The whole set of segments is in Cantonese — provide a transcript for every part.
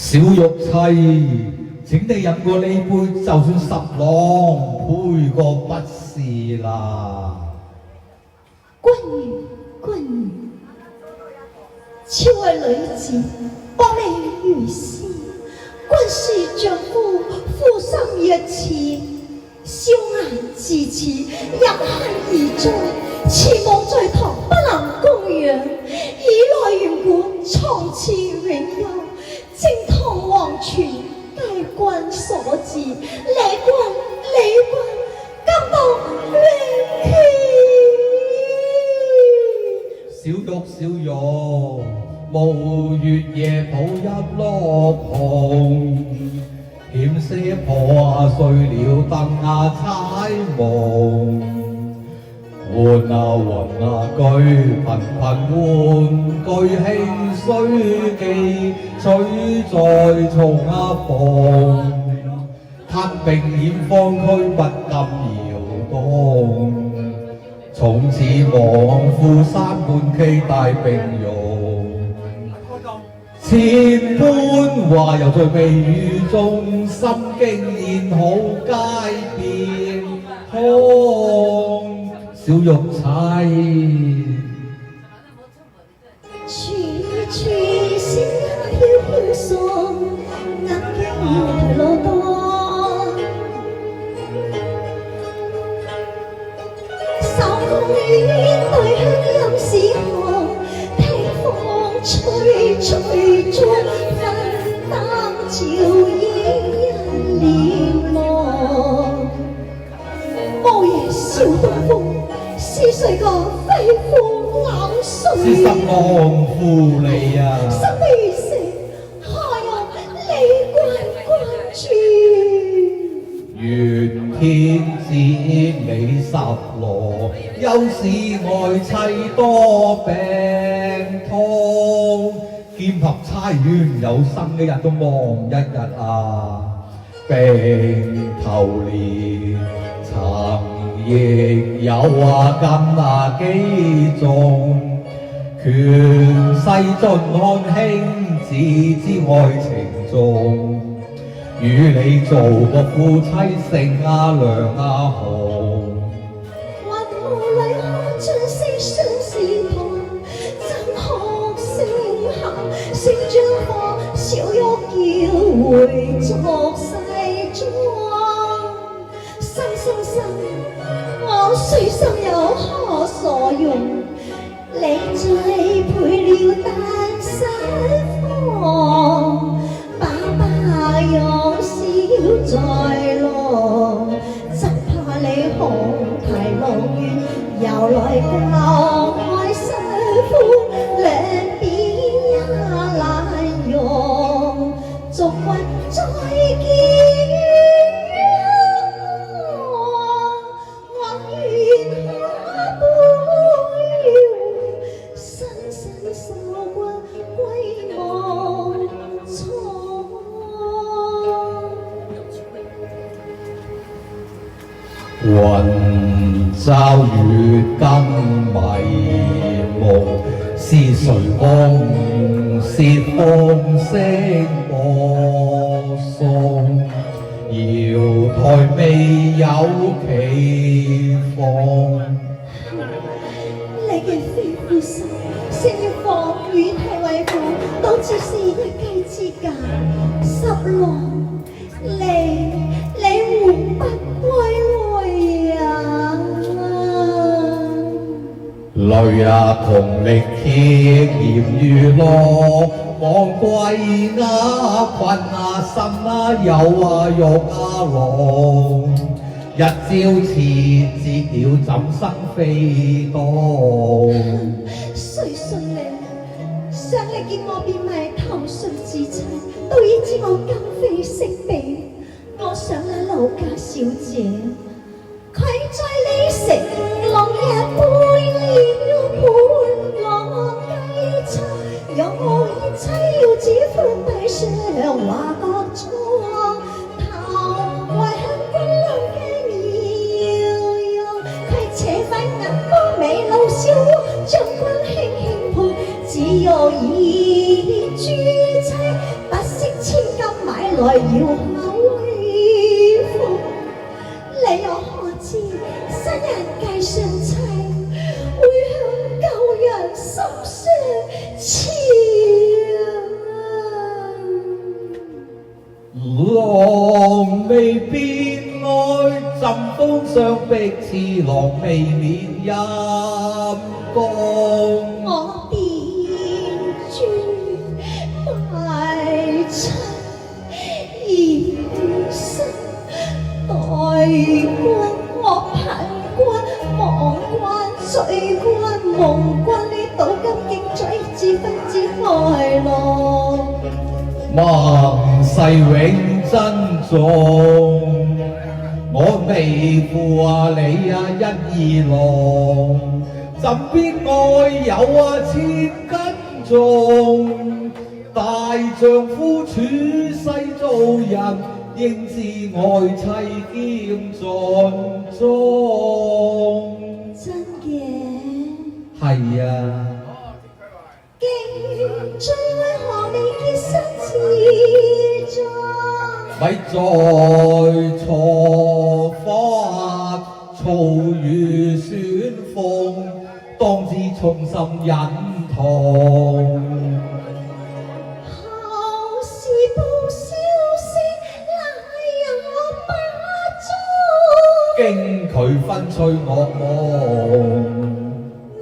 小玉妻，請你飲過呢杯，就算十郎配過不是啦。君如，妾為女子，不美如斯。君是丈夫，負心若此，笑顏至此，入恨而哉。妾夢在堂，不能供養，以來緣故，從此永休。正堂黃泉，皆君所致。李君，今到永期。小玉，無月夜抱一落紅，險些破碎了燈彩夢。換句頻換句輕須記，取在從房。吞並險方區不禁搖動，從此望富山半溪大並容。千般話又在微語中，心經現好街邊空。小玉妻，處處仙音飄飄送，眼鏡路多。手風雨對香音使寒，聽風吹中分擔照映人臉望。無夜笑東風。是誰個飛虎冷水？是十郎負你啊！心悲死，何用理關注？願天子美十羅，憂使愛妻多病痛。兼合差院有生一日都望一日啊！病頭連亦有幾重，權勢盡看卿子之愛情重。與你做個夫妻姓梁紅。還無淚可盡色相思痛，怎可聲下成將火，小玉叫回作世裝。生，我雖心有何所用？你最配了單身房，爸用笑在lòng，怎怕你紅堤龍月又來教愛新歡，兩邊也難容，逐君再見。雲罩月更迷霧，是誰共舌風聲播送？瑤台未有期放。你嘅非夫心，成日放遠係為父，都只是一雞之價。十郎，你換不歸來啊！淚啊，同力竭鹽如落，望歸啊，困啊，心啊，有啊，肉啊，狼。日朝辭節了，怎生飛蕩？誰信你？想你見我變賣投水自妻，都已知我今非昔比。我想那劉家小姐，佢在你城龍日背了伴我雞餐，讓我以妻要子歡帶上華國妝，頭為向君郎嘅妙用，佢且快眼光美露笑窩，將君輕輕陪，只有一句妻，不惜前逼次郎未免陰公。我變豬賣出鹽生待君，我貧君望君醉君夢君，呢賭金競嘴自分自開朗。盟誓永珍重，我未負你一二郎，怎必愛有千斤重？大丈夫處世做人，應知愛妻兼盡忠。真嘅。係啊。競醉為何未結身自在？咪在錯法，躁如旋風，當知衷心忍痛。後事報消息，乃有把中。經佢分吹惡夢。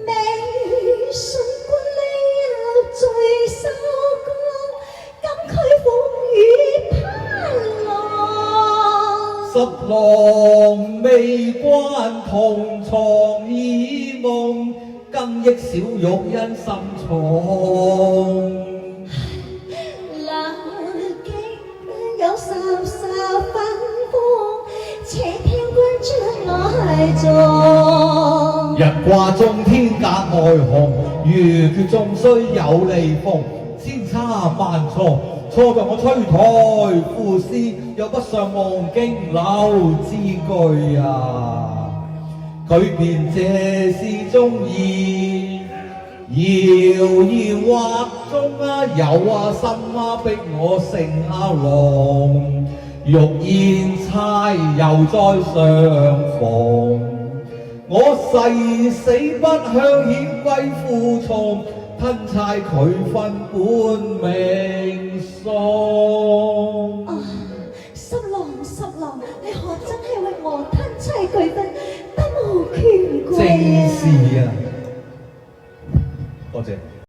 未信君你有罪受降，今區風雨攀浪。十郎未關同床異夢，更憶小玉因心重。冷境有十分風，且聽君將來做。日掛中天格外紅，如決終須有利逢。千差萬錯，錯在我催台賦詩，又不上望經柳之句啊！佢便這是中意，遙遙畫中有心逼我成龍，欲言猜又再相逢。我誓死不向顯貴負從，吞攫佢分本命送。十郎，你何真係為我吞攫巨分，不無權貴啊！正是啊，多謝。